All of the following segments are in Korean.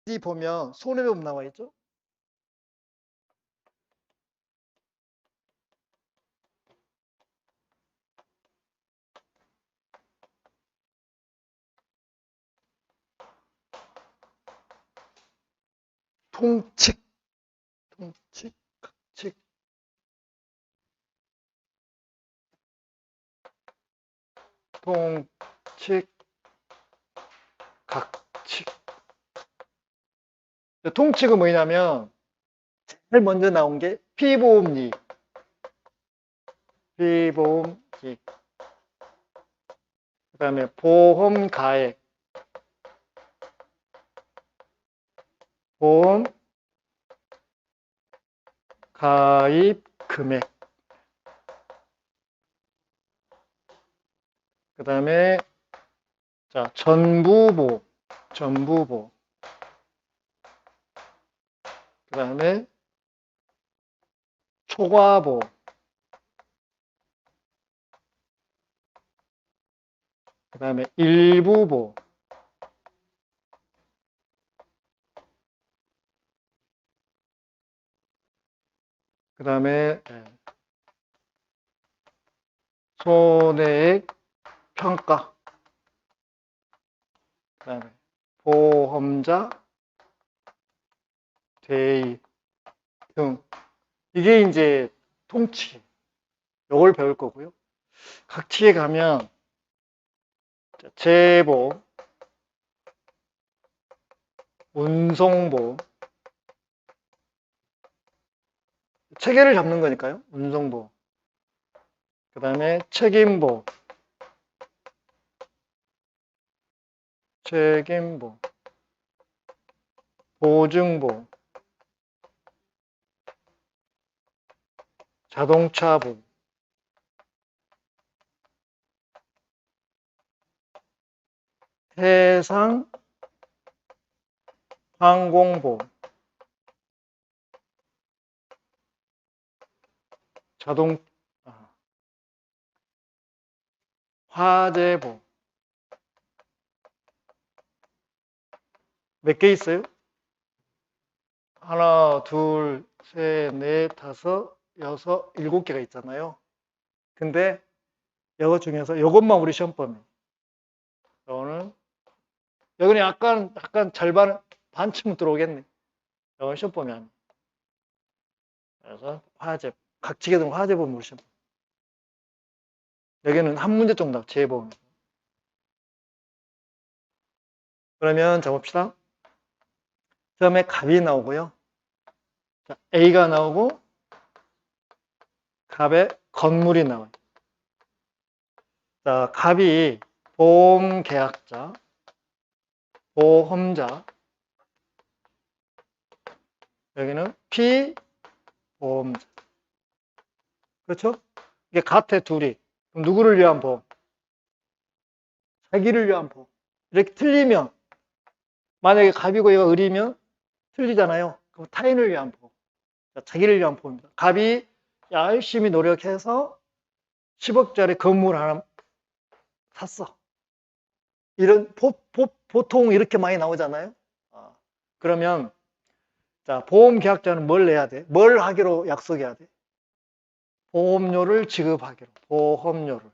어디 보면 손해배분 나와 있죠? 통칙, 통칙, 각칙. 통칙, 각칙. 통칙은 뭐냐면 제일 먼저 나온 게 피보험이익. 피보험이익. 그 다음에 보험가액. 보험 가입 금액. 그 다음에 자 전부보. 전부보. 그 다음에 초과보. 그 다음에 일부보. 그 다음에 손해액 평가. 그 다음에 보험자 대의 등. 이게 이제 통칙. 요걸 배울 거고요. 각칙에 가면 재보험, 운송보험, 체계를 잡는 거니까요. 운송보험. 그 다음에 책임보험, 책임보험, 보증보험, 자동차보험, 해상 항공보험, 화재보험. 몇 개 있어요? 하나, 둘, 셋, 넷, 다섯, 여섯, 일곱 개가 있잖아요. 근데 이거 중에서 이것만 우리 시험 범위. 이거는 약간 절반 반쯤 들어오겠네. 이건 시험 범위 아니에요. 그래서 화재, 각칙에 들면 화재보험 우리 시험 범위. 여기는 한 문제 정답 재보험. 그러면 잡읍시다. 처음에 갑이 나오고요. 자, A가 나오고 갑에 건물이 나와요. 자, 갑이 보험계약자, 보험자. 여기는 피보험자. 그렇죠? 이게 같아, 둘이. 그럼 누구를 위한 보험? 자기를 위한 보험. 이렇게 틀리면, 만약에 갑이고 얘가 을이면 틀리잖아요. 그럼 타인을 위한 보험. 자, 자기를 위한 보험입니다. 갑이 열심히 노력해서 10억짜리 건물 하나 샀어. 이런 보통 이렇게 많이 나오잖아요. 그러면 자, 보험 계약자는 뭘 내야 돼? 뭘 하기로 약속해야 돼? 보험료를 지급하기로. 보험료를.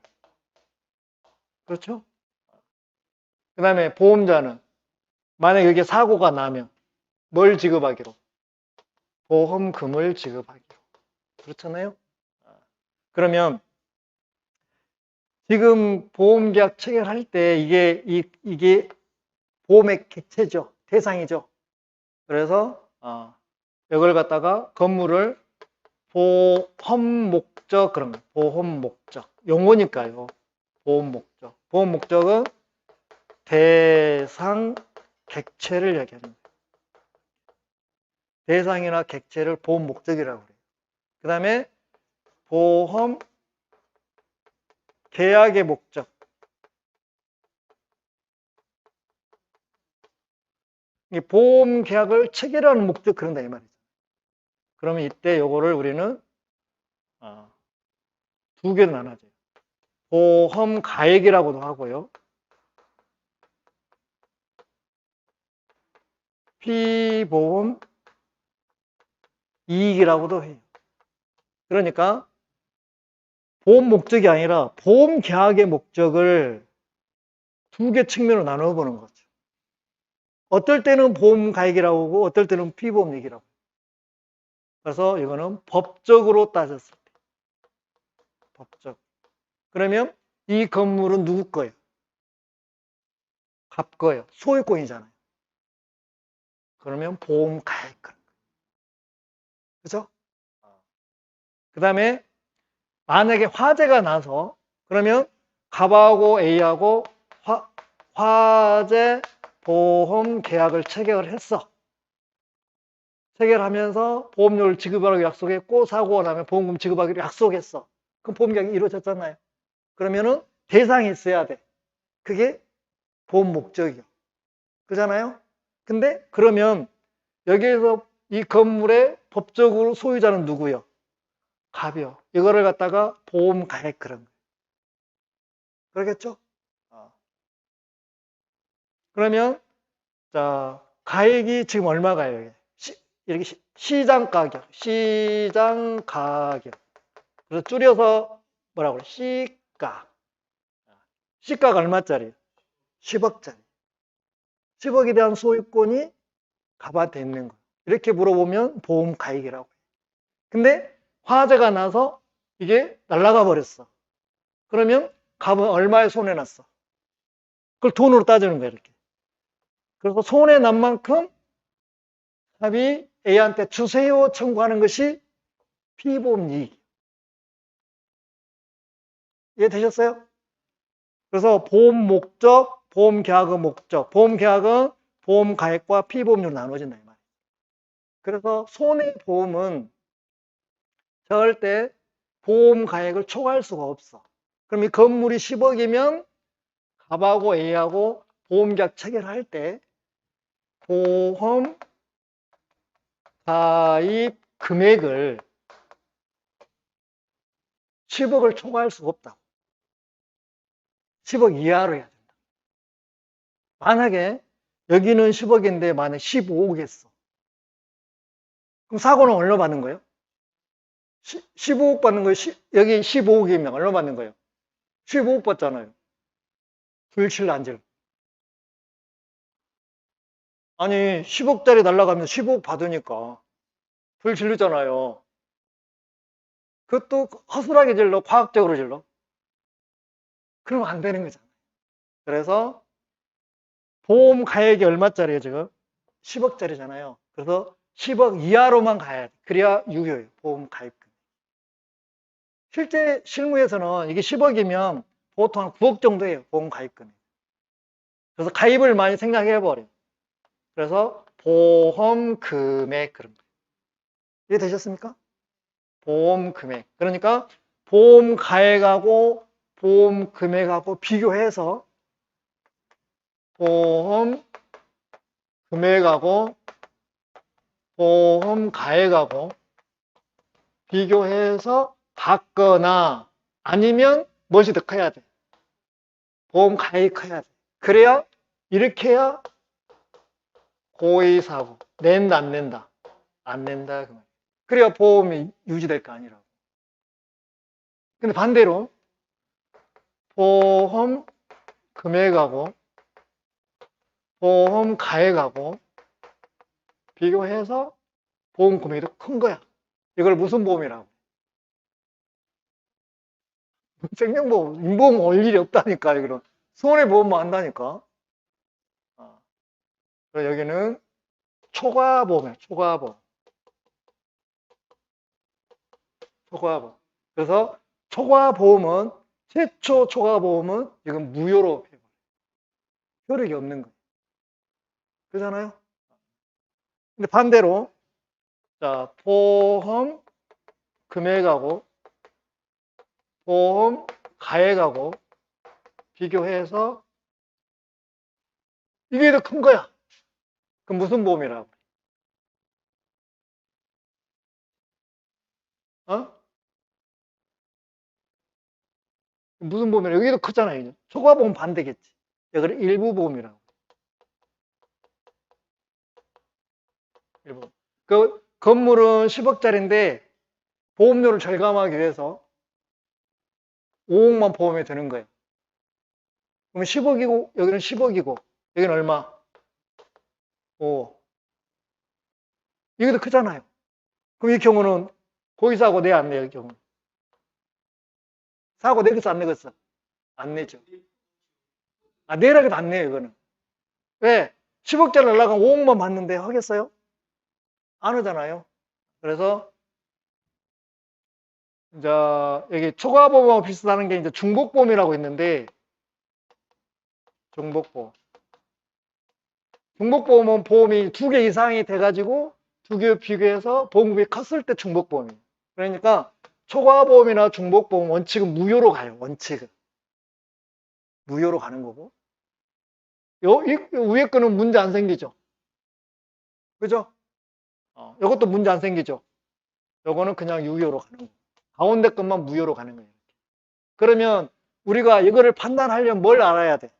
그렇죠? 그 다음에 보험자는 만약에 여기에 사고가 나면 뭘 지급하기로? 보험금을 지급하기로. 그렇잖아요? 그러면 지금 보험계약 체결할 때 이게 보험의 객체죠. 대상이죠. 그래서 이걸 갖다가 건물을 보험 목적 그런 거. 보험 목적. 용어니까요. 보험 목적. 보험 목적은 대상 객체를 얘기하는 거예요. 대상이나 객체를 보험 목적이라고 그래요. 그 다음에 보험 계약의 목적. 이 보험 계약을 체결하는 목적 그런다 이 말이죠. 그러면 이때 요거를 우리는 두 개로 나눠져요. 보험 가액이라고도 하고요. 피보험 이익이라고도 해요. 그러니까 보험 목적이 아니라 보험 계약의 목적을 두 개 측면으로 나눠 보는 거죠. 어떨 때는 보험 가액이라고 하고 어떨 때는 피보험 이익이라고. 그래서 이거는 법적으로 따졌을 때. 법적. 그러면 이 건물은 누구 거예요? 갑 거예요. 소유권이잖아요. 그러면 보험 가액. 그죠? 그 다음에 만약에 화재가 나서 그러면 갑하고 A하고 화재 보험 계약을 체결을 했어. 체결하면서 보험료를 지급하라고 약속했고 사고가 나면 보험금 지급하기로 약속했어. 그럼 보험 계약이 이루어졌잖아요. 그러면은 대상이 있어야 돼. 그게 보험 목적이요. 그잖아요? 근데 그러면 여기에서 이 건물의 법적으로 소유자는 누구요? 갑이요. 이거를 갖다가 보험 가액 그런 거예요. 그러겠죠? 그러면 자 가액이 지금 얼마가요? 이렇게 시장 가격, 시장 가격. 그래서 줄여서 뭐라고 그래? 시가. 시가가 얼마짜리? 10억짜리. 10억에 대한 소유권이 갑한테 있는 거예요. 이렇게 물어보면 보험 가액이라고 해요. 근데 화재가 나서 이게 날아가 버렸어. 그러면 갑은 얼마에 손해났어? 그걸 돈으로 따지는 거예요, 이렇게. 그래서 손해난 만큼 갑이 A한테 주세요 청구하는 것이 피보험 이익. 이해되셨어요? 그래서 보험 목적, 보험 계약의 목적, 보험 계약은 보험 가액과 피보험료로 나눠진다 이 말이에요. 그래서 손해보험은 절대 보험 가액을 초과할 수가 없어. 그럼 이 건물이 10억이면 갑하고 A하고 보험 계약 체결할 때 보험 가입 금액을 10억을 초과할 수가 없다. 10억 이하로 해야 된다. 만약에 여기는 10억인데 만약 15억 했어. 그럼 사고는 얼마 받는 거예요? 15억 받는 거예요. 여기 15억이면 얼마 받는 거예요? 15억 받잖아요. 불칠 난질. 아니 10억짜리 날라가면 15억 받으니까 불 질르잖아요. 그것도 허술하게 질러, 과학적으로 질러. 그러면 안 되는 거잖아요. 그래서 보험 가액이 얼마짜리예요 지금? 10억짜리잖아요. 그래서 10억 이하로만 가야 돼. 그래야 유효해요. 보험 가입금. 실제 실무에서는 이게 10억이면 보통 한 9억 정도예요. 보험 가입금이. 그래서 가입을 많이 생략해 버려요. 그래서 보험 금액 그런 거. 이해 되셨습니까? 보험 금액. 그러니까 보험 가액하고 보험 금액하고 비교해서 보험 금액하고 보험 가액하고 비교해서 받거나 아니면 무엇이 더 커야 돼? 보험 가액이 커야 돼. 그래야 이렇게 해야 고의사고 낸다 안 낸다? 안 낸다. 그래야 보험이 유지될 거 아니라고. 근데 반대로 보험 금액하고 보험 가액하고 비교해서 보험 금액이 더 큰 거야. 이걸 무슨 보험이라고? 생명보험, 인보험 올 일이 없다니까, 이거는. 손해보험만 한다니까. 그래서 여기는 초과보험이야, 초과보험. 초과보험. 그래서 초과보험은, 최초 초과보험은 이건 무효로 해버려요. 효력이 없는 거예요. 그렇잖아요? 근데 반대로, 자, 보험 금액하고 보험 가액하고 비교해서 이게 더 큰 거야. 그럼 무슨 보험이라고? 어? 무슨 보험이라고? 여기도 크잖아요. 초과보험 반대겠지. 이걸 일부 보험이라고. 일부. 그 건물은 10억짜리인데 보험료를 절감하기 위해서 5억만 보험에 드는 거예요. 그럼 10억이고 여기는 10억이고 여기는 얼마? 5억. 이게 더 크잖아요. 그럼 이 경우는 고의 사고 내 안 내요, 이 경우. 사고 내겠어, 안 내겠어? 안 내죠. 아, 내라고도 안 내요, 이거는. 왜? 10억짜리 날라가면 5억만 받는데 하겠어요? 안 하잖아요. 그래서 이제 여기 초과보험하고 비슷하는 게 이제 중복보험이라고 있는데 중복보험. 중복보험은 보험이 2개 이상이 돼가지고 2개 비교해서 보험금이 컸을 때 중복보험이에요. 그러니까 초과보험이나 중복보험 원칙은 무효로 가요. 원칙은. 무효로 가는 거고. 이 위에 거는 문제 안 생기죠. 그죠? 이것도 문제 안 생기죠. 요거는 그냥 유효로 가는 거예요. 가운데 것만 무효로 가는 거예요. 그러면 우리가 이거를 판단하려면 뭘 알아야 돼?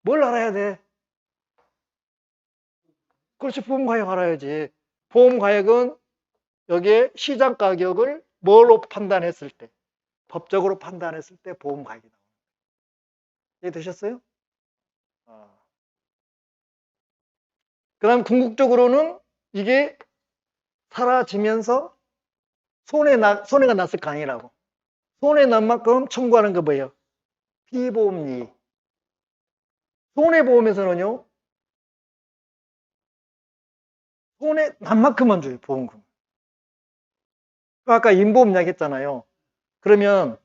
뭘 알아야 돼? 그렇지, 보험가액 알아야지. 보험가액은 여기에 시장 가격을 뭘로 판단했을 때, 법적으로 판단했을 때 보험가액이 나옵니다. 이해되셨어요? 그 다음 궁극적으로는 이게 사라지면서 손해가 났을 거 아니라고. 손해 난 만큼 청구하는 거 뭐예요? 피보험리. 손해보험에서는요, 손해 난 만큼만 줘요, 보험금. 아까 임보험 이야기했잖아요. 그러면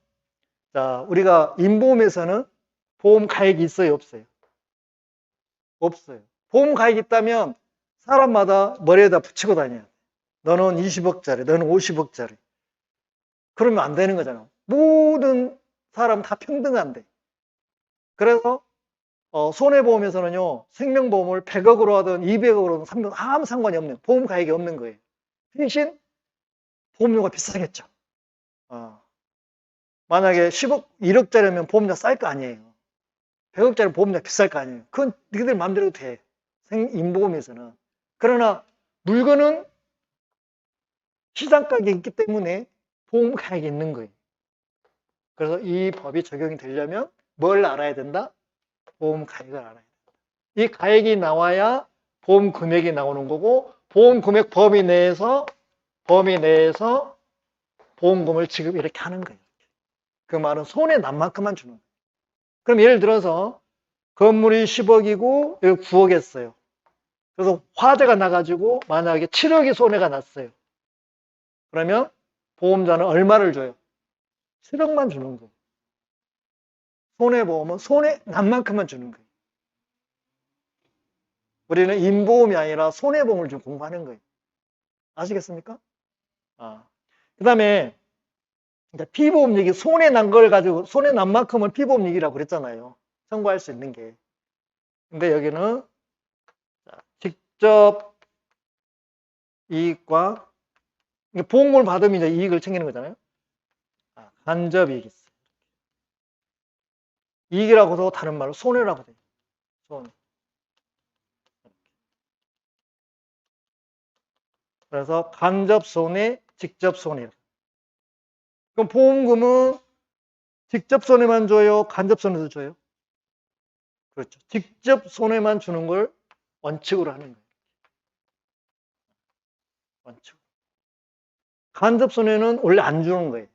자, 우리가 임보험에서는 보험 가액이 있어요, 없어요? 없어요. 보험 가액이 있다면 사람마다 머리에다 붙이고 다녀요. 너는 20억짜리, 너는 50억짜리. 그러면 안 되는 거잖아. 모든 사람 다 평등한데. 그래서 손해보험에서는요, 생명보험을 100억으로 하든 200억으로 하든 300억 아무 상관이 없는, 보험 가액이 없는 거예요. 대신 보험료가 비싸겠죠. 만약에 10억, 1억짜리면 보험료가 쌀 거 아니에요. 100억짜리 보험료가 비쌀 거 아니에요. 그건 너희들 마음대로 돼. 임보험에서는. 그러나 물건은 시장 가격이 있기 때문에 보험 가액이 있는 거예요. 그래서 이 법이 적용이 되려면 뭘 알아야 된다? 보험 가액을 알아야 된다. 이 가액이 나와야 보험 금액이 나오는 거고, 보험 금액 범위 내에서 보험금을 지급 이렇게 하는 거예요. 그 말은 손해 난 만큼만 주는 거예요. 그럼 예를 들어서 건물이 10억이고 여기 9억 했어요. 그래서 화재가 나가지고 만약에 7억이 손해가 났어요. 그러면 보험자는 얼마를 줘요? 7억만 주는 거예요. 손해보험은 손해 난 만큼만 주는 거예요. 우리는 인보험이 아니라 손해보험을 좀 공부하는 거예요. 아시겠습니까? 그 다음에 피보험 얘기, 손해 난 걸 가지고 손해 난 만큼을 피보험 얘기라고 그랬잖아요. 청구할 수 있는 게. 근데 여기는 직접 이익과 보험금을 받으면 이제 이익을 챙기는 거잖아요. 간접 이익이 있어요. 이익이라고도 다른 말로 손해라고 돼요. 손해. 그래서 간접 손해, 직접 손해. 그럼 보험금은 직접 손해만 줘요? 간접 손해도 줘요? 그렇죠. 직접 손해만 주는 걸 원칙으로 하는 거예요. 원칙. 간접 손해는 원래 안 주는 거예요.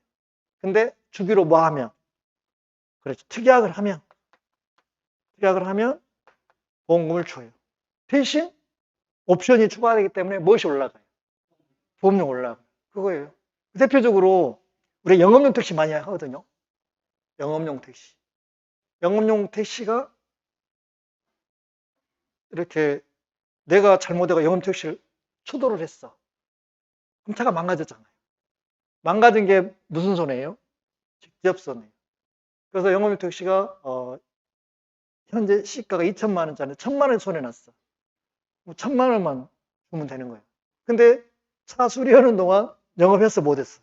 근데 주기로 뭐 하면? 그렇죠. 특약을 하면 보험금을 줘요. 대신 옵션이 추가되기 때문에 무엇이 올라가요? 보험료 올라가요. 그거예요. 대표적으로 우리 영업용 택시 많이 하거든요. 영업용 택시. 영업용 택시가 이렇게 내가 잘못해서 영업 택시를 추돌을 했어. 그럼 차가 망가졌잖아요. 망가진 게 무슨 손해예요? 직접 손해예요. 그래서 영업용 택시가 현재 시가가 2천만 원짜리 1,000만 원 손해 났어. 1,000만 원만 주면 되는 거예요. 근데 차 수리하는 동안 영업했어, 못했어?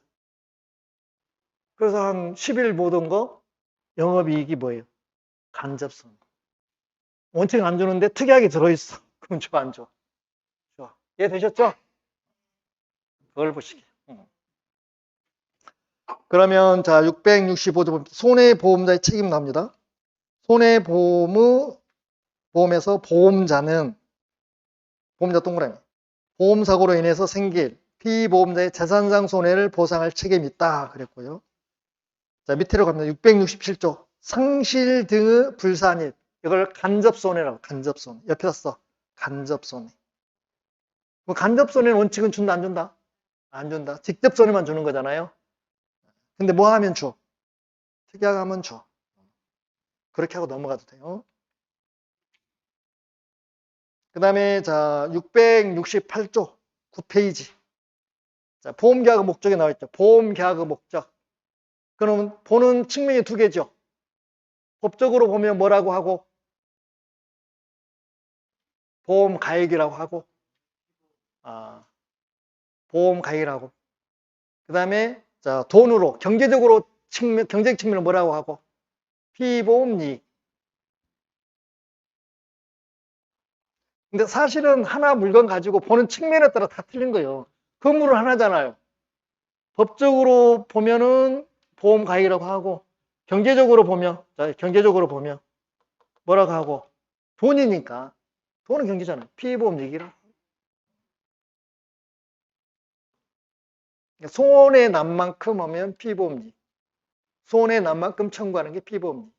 그래서 한 10일 못 온 거 영업이익이 뭐예요? 간접손해. 원칙은 안 주는데 특약이 들어있어. 그럼 줘, 안 줘? 좋아. 이해되셨죠? 그걸 보시게. 그러면 자 665조 손해보험자의 책임 나옵니다. 손해보험에서 보험자 동그라미 보험사고로 인해서 생길 피보험자의 재산상 손해를 보상할 책임이 있다 그랬고요. 자 밑으로 갑니다. 667조 상실 등의 불사한 일 이걸 간접손해라고 간접손해 옆에다 써 간접손해. 뭐 간접손해는 원칙은 준다 안 준다? 안 준다. 직접손해만 주는 거잖아요. 근데 뭐 하면 줘? 특약하면 줘. 그렇게 하고 넘어가도 돼요. 그 다음에 자 668조 9페이지 자 보험계약의 목적에 나와 있죠. 보험계약의 목적. 그러면 보는 측면이 두 개죠. 법적으로 보면 뭐라고 하고 보험가액이라고 하고 보험가액이라고 그 다음에 자 돈으로 경제적으로 경제적 측면을 뭐라고 하고 피보험이익. 근데 사실은 하나 물건 가지고 보는 측면에 따라 다 틀린 거예요. 건물은 하나잖아요. 법적으로 보면은 보험가액이라고 하고 경제적으로 보면 뭐라고 하고 돈이니까 돈은 경제잖아요. 피보험이익이라고. 손해 난 만큼 하면 피보험이익. 손해 난 만큼 청구하는 게 피보험이익.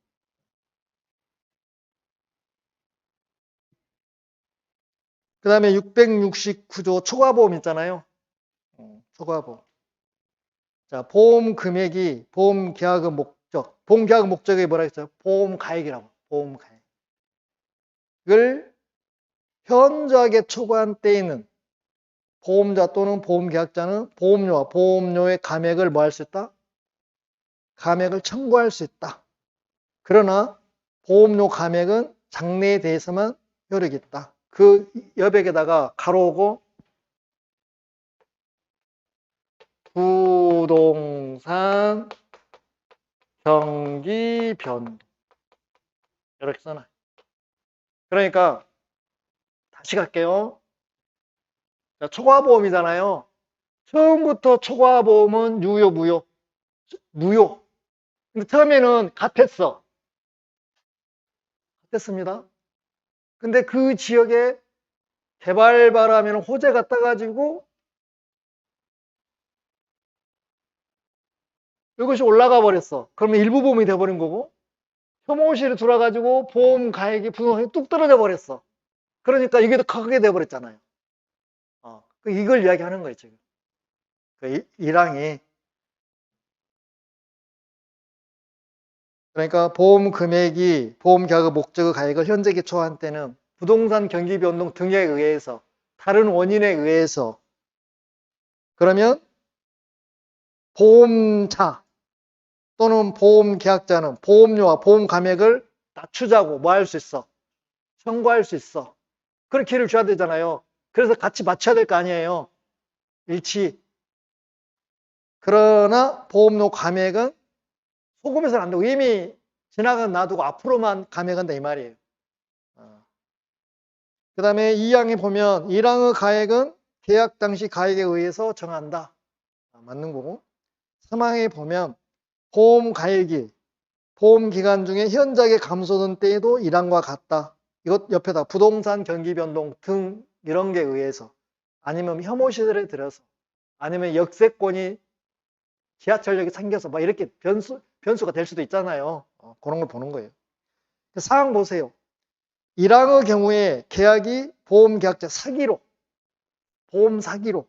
그 다음에 669조 초과보험 있잖아요. 초과보험. 자, 보험 금액이 보험 계약의 목적. 보험 계약의 목적이 뭐라 했어요? 보험 가액이라고. 보험 가액. 이걸 현저하게 초과한 때에는 보험자 또는 보험 계약자는 보험료와 보험료의 감액을 뭐 할 수 있다? 감액을 청구할 수 있다. 그러나 보험료 감액은 장래에 대해서만 효력이 있다. 그 여백에다가 가로고 부동산 경기 변동 이렇게 써놔요. 그러니까 다시 갈게요. 자, 초과보험이잖아요. 처음부터 초과보험은 유효 무효? 무효. 근데 처음에는 같았어. 같았습니다. 근데 그 지역에 개발 바람에는 호재가 떠가지고 이것이 올라가 버렸어. 그러면 일부 보험이 돼버린 거고 혐오실이 들어와가지고 보험 가액이 부동산이 뚝 떨어져 버렸어. 그러니까 이게 더 크게 돼버렸잖아요. 이걸 이야기하는 거예요 지금. 그 1항이 그러니까 보험 금액이 보험 계약의 목적의 가액을 현재기 초과한 때는 부동산 경기 변동 등에 의해서 다른 원인에 의해서 그러면 보험자 또는 보험 계약자는 보험료와 보험 감액을 낮추자고 뭐 할 수 있어? 청구할 수 있어. 그렇게 기회를 줘야 되잖아요. 그래서 같이 맞춰야 될 거 아니에요. 일치. 그러나 보험료 감액은 소금해서는 안 되고 이미 지나간 놔두고 앞으로만 감액한다 이 말이에요. 그 다음에 2항에 보면 1항의 가액은 계약 당시 가액에 의해서 정한다. 맞는 거고 3항에 보면 보험 가액이 보험 기간 중에 현저하게 감소된 때에도 1항과 같다. 이것 옆에다 부동산 경기 변동 등 이런 게 의해서 아니면 혐오 시설에 들어서 아니면 역세권이 지하철역이 생겨서 막 이렇게 변수가 될 수도 있잖아요. 그런 걸 보는 거예요. 사항 보세요. 1항의 경우에 계약이 보험 계약자 사기로 보험 사기로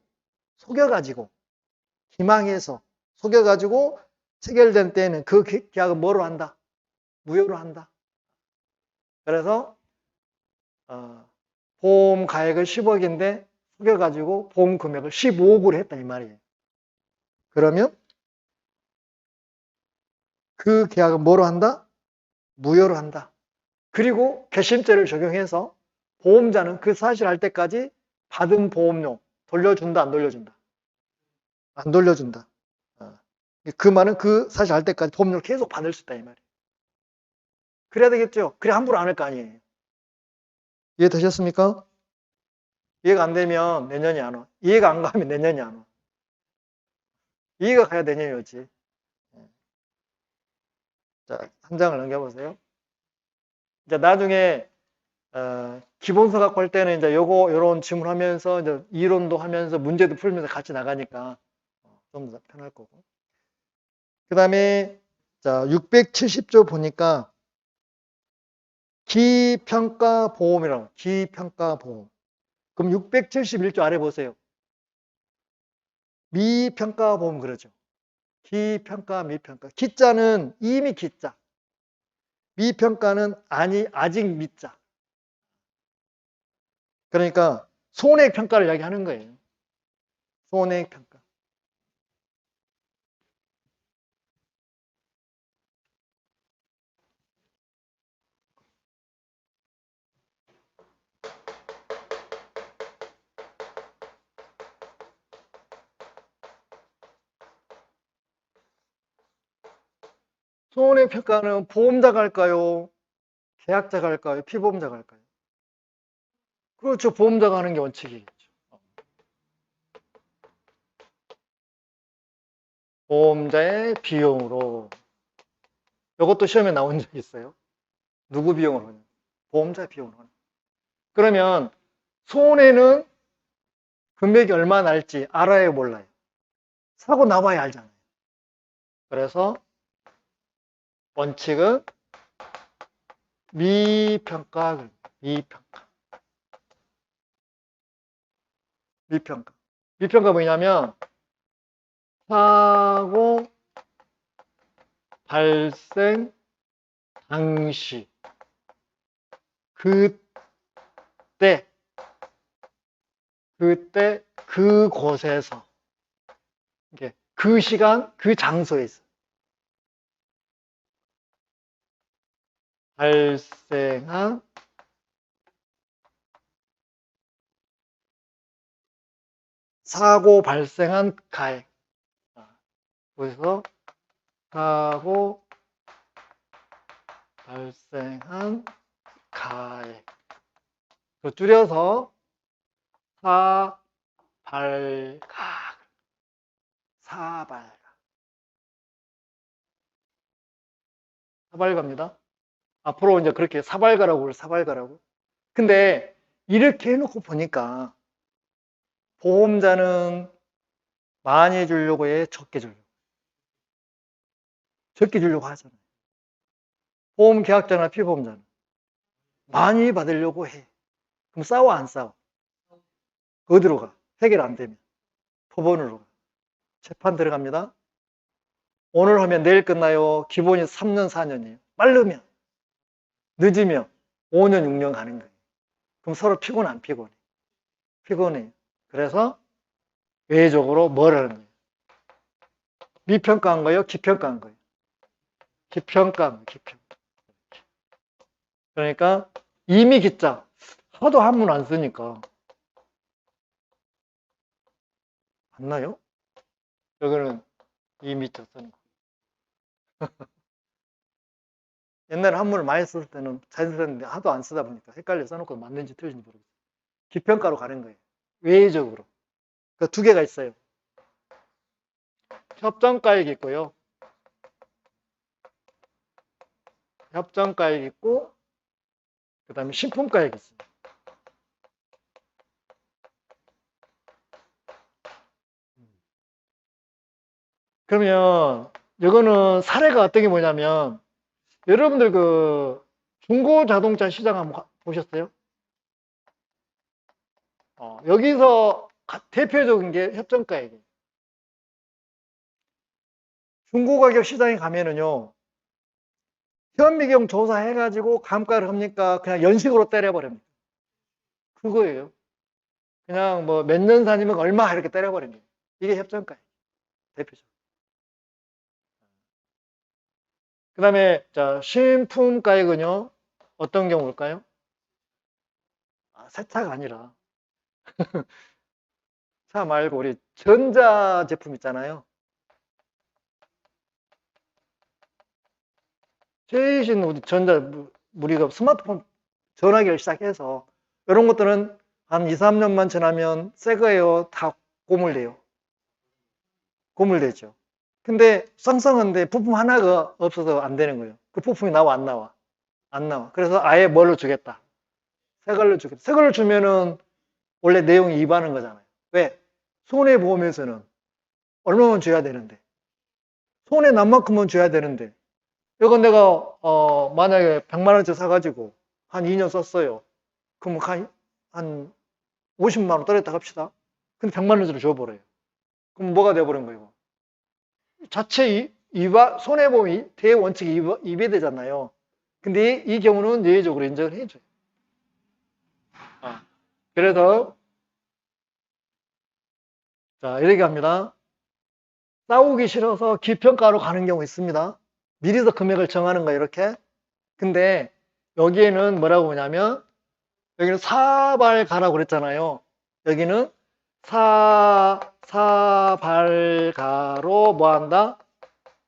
속여가지고 기망해서 속여가지고 체결된 때에는 그 계약은 뭐로 한다? 무효로 한다. 그래서 보험 가액을 10억인데 속여가지고 보험 금액을 15억으로 했다 이 말이에요. 그러면 그 계약은 뭐로 한다? 무효로 한다. 그리고 괘씸죄를 적용해서 보험자는 그 사실 할 때까지 받은 보험료 돌려준다 안 돌려준다? 안 돌려준다. 그 말은 그 사실 할 때까지 보험료를 계속 받을 수 있다 이 말이에요. 그래야 되겠죠. 그래 함부로 안 할 거 아니에요. 이해되셨습니까? 이해가 안 되면 내년이 안 와. 이해가 안 가면 내년이 안 와. 이해가 가야 내년이 오지. 자, 한 장을 넘겨보세요. 이제 나중에 기본서 갖고 할 때는 이제 요런 질문하면서 이제 이론도 하면서 문제도 풀면서 같이 나가니까 좀 더 편할 거고. 그 다음에 자 670조 보니까 기평가 보험이라고. 기평가 보험. 그럼 671조 아래 보세요. 미평가 보험 그러죠. 기평가, 미평가. 기자는 이미 기자. 미평가는 아직 미자. 그러니까 손해평가를 이야기하는 거예요. 손해평가. 손해평가는 보험자가 할까요? 계약자가 할까요? 피보험자가 할까요? 그렇죠. 보험자가 하는 게 원칙이겠죠. 보험자의 비용으로. 이것도 시험에 나온 적 있어요. 누구 비용으로 하냐? 보험자 비용으로 하냐? 그러면 손해는 금액이 얼마 날지 알아요, 몰라요? 사고 나봐야 알잖아요. 그래서 원칙은 미평가. 미평가 뭐냐면 사고 발생 당시 그때 그곳에서 이게 그 시간 그 장소에서 발생한 사고 발생한 가액. 그래서 사고 발생한 가액. 줄여서 사발가. 사발가입니다. 앞으로 이제 그렇게 사발가라고. 근데 이렇게 해놓고 보니까 보험자는 많이 주려고 해, 적게 주려고? 적게 주려고 하잖아요. 보험 계약자나 피보험자는 많이 받으려고 해. 그럼 싸워 안 싸워? 어디로 가? 해결 안 되면 법원으로 가. 재판 들어갑니다. 오늘 하면 내일 끝나요. 기본이 3년 4년이에요. 빠르면. 늦으면 5년 6년 가는 거예요. 그럼 서로 피곤 안 피곤해? 피곤해요. 그래서 외적으로 뭘 하는 거예요? 미평가한 거예요? 기평가한 거예요? 기평가한 거예요. 그러니까 이미 기자 하도 한문 안 쓰니까 맞나요? 여기는 이미 자 쓰는 거. 옛날에 한문을 많이 쓸 때는 잘 쓰는데 하도 안 쓰다 보니까 헷갈려 써놓고 맞는지 틀린지 모르겠어요. 기평가로 가는 거예요. 외적으로. 그러니까 두 개가 있어요. 협정가액이 있고요. 협정가액이 있고 그 다음에 신품가액이 있어요. 그러면 이거는 사례가 어떤 게 뭐냐면 여러분들 그 중고 자동차 시장 한번 보셨어요? 여기서 대표적인 게 협정가액이에요. 중고가격 시장에 가면은요, 현미경 조사해가지고 감가를 합니까? 그냥 연식으로 때려버립니다. 그거예요. 그냥 뭐 몇 년 산이면 얼마 이렇게 때려버립니다. 이게 협정가액. 대표적. 그 다음에 자 신품가액은요, 어떤 경우일까요? 새 차가 아니라 차 말고 우리 전자제품 있잖아요. 최신 우리 우리가 스마트폰 전화기를 시작해서 이런 것들은 한 2, 3년만 지나면 새 거예요? 다 고물돼요? 고물되죠. 근데 쌍쌍한데 부품 하나가 없어서 안 되는 거예요. 그 부품이 나와, 안 나와? 안 나와. 그래서 아예 뭘로 주겠다? 새 걸로 주겠다. 새 걸로 주면은 원래 내용이 위반한 거잖아요. 왜? 손해보험에서는 얼마만 줘야 되는데, 손해 난 만큼만 줘야 되는데, 이건 내가 만약에 100만 원짜리 사가지고 한 2년 썼어요. 그럼 한 50만 원 떨어졌다 합시다. 근데 100만 원짜리 줘버려요. 그럼 뭐가 돼버린 거예요? 자체 손해보험이 대원칙이 위배되잖아요. 근데 이 경우는 예외적으로 인정을 해줘요. 그래서 자 이렇게 합니다. 싸우기 싫어서 기평가로 가는 경우 있습니다. 미리서 금액을 정하는 거예요, 이렇게. 근데 여기에는 뭐라고 하냐면 여기는 사발가라고 그랬잖아요. 여기는 사발가로 뭐 한다?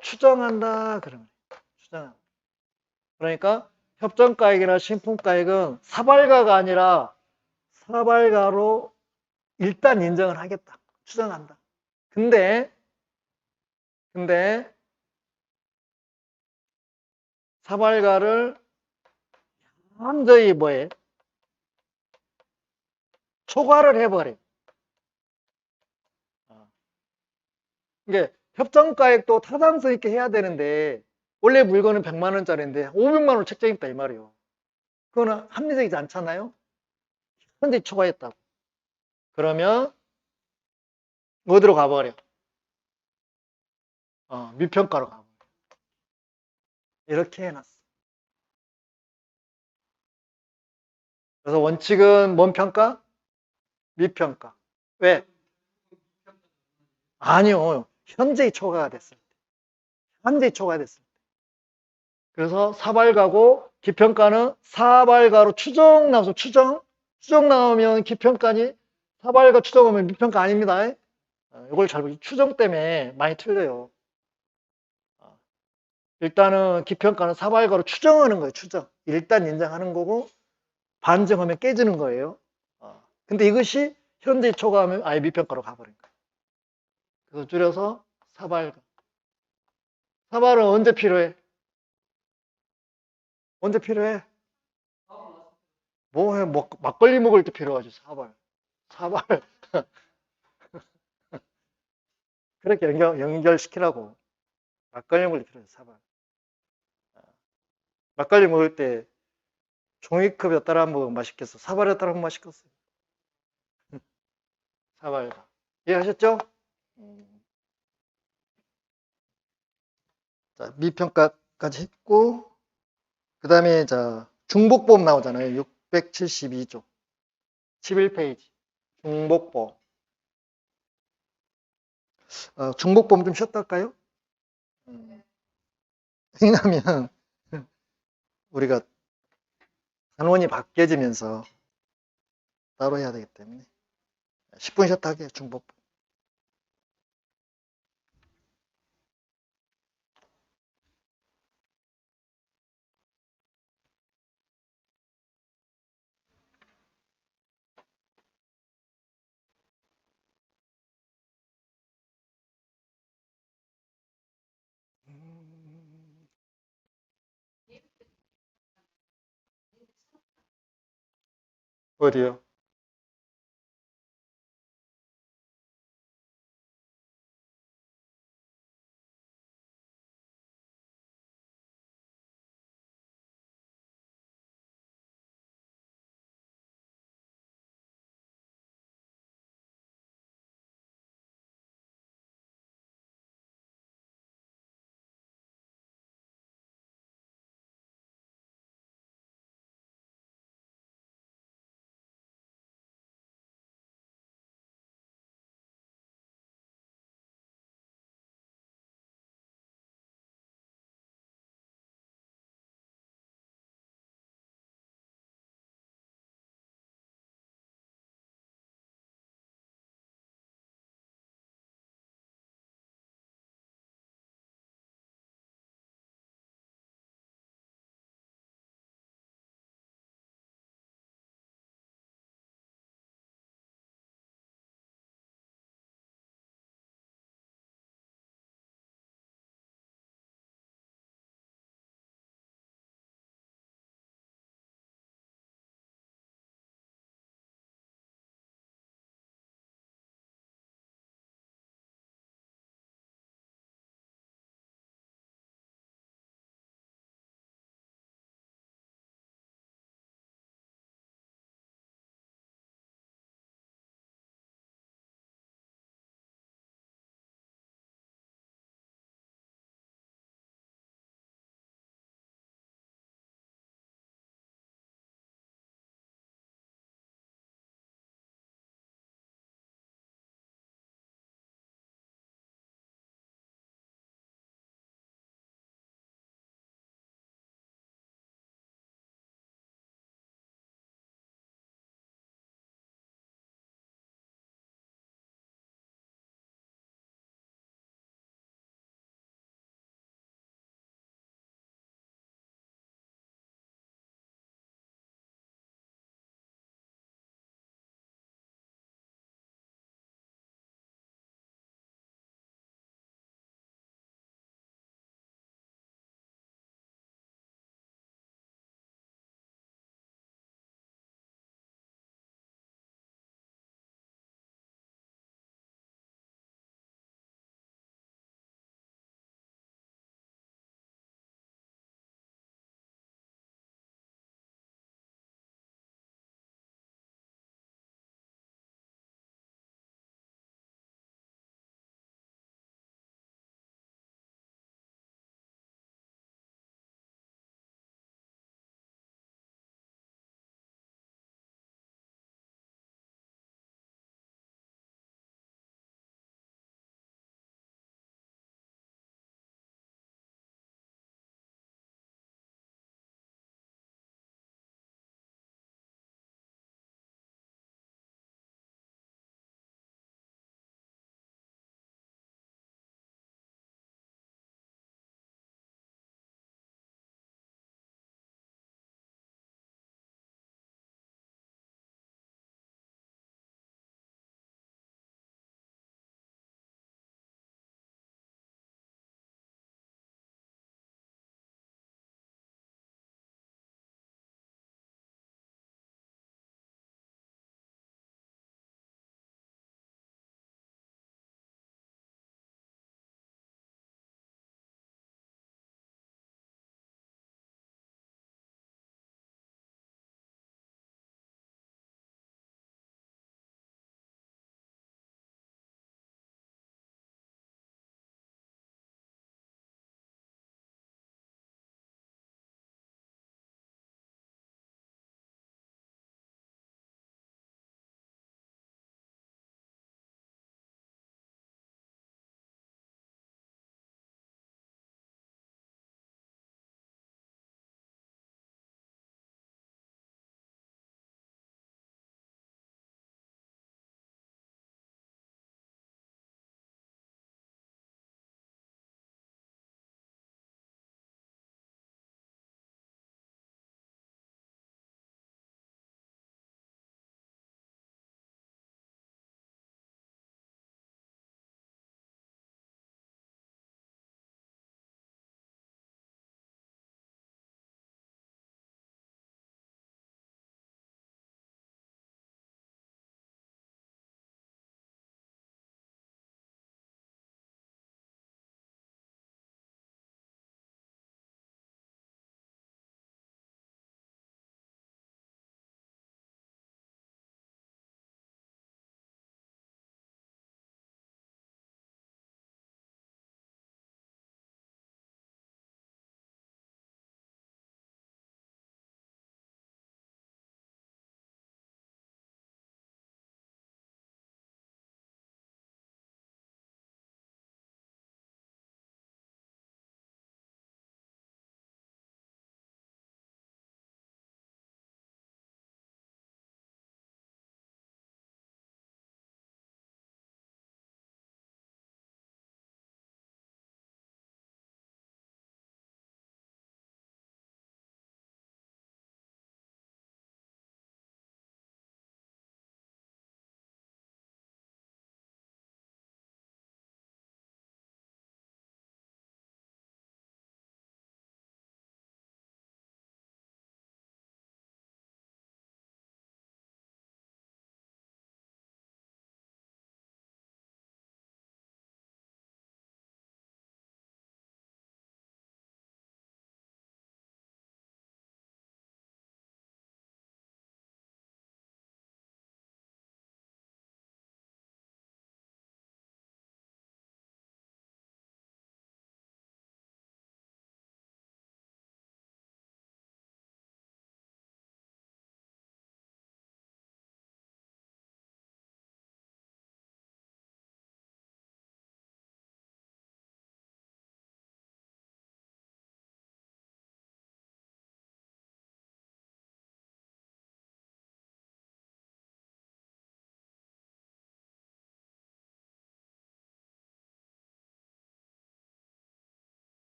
추정한다. 그러면 추정한다. 그러니까 협정가액이나 신품가액은 사발가가 아니라 사발가로 일단 인정을 하겠다. 추정한다. 근데 사발가를 현저히 뭐해? 초과를 해버려. 이게 협정가액도 타당성 있게 해야 되는데 원래 물건은 100만 원짜리인데 500만 원 책정했다 이 말이에요. 그거는 합리적이지 않잖아요. 현재 초과했다고. 그러면 어디로 가버려? 미평가로 가버려. 이렇게 해놨어. 그래서 원칙은 뭔 평가? 미평가. 왜? 아니요. 현재의 초과가 됐을 때. 현재의 초과가 됐을 때. 그래서 사발가고 기평가는 사발가로 추정 나와서 추정 나오면 기평가니 사발가 추정하면 미평가 아닙니다. 이걸 잘 보세요. 추정 때문에 많이 틀려요. 일단은 기평가는 사발가로 추정하는 거예요. 추정. 일단 인정하는 거고 반증하면 깨지는 거예요. 근데 이것이 현재 초과하면 아예 미평가로 가버린 거예요. 그래서 줄여서 사발가. 사발은 언제 필요해? 언제 필요해? 뭐 해? 막걸리 먹을 때 필요하지, 사발. 사발. 그렇게 연결시키라고. 막걸리 먹을 때 필요해, 사발. 막걸리 먹을 때 종이컵에 따라 먹으면 맛있겠어. 사발에 따라 먹으면 맛있겠어. 사발가. 이해하셨죠? 자, 미평가까지 했고, 그 다음에 자, 중복보험 나오잖아요. 672조. 11페이지. 중복보험. 중복보험 좀 쉬었다 할까요? 왜냐하면 우리가 단원이 바뀌어지면서 따로 해야 되기 때문에 10분 쉬었다 하게 중복보험. 어디요?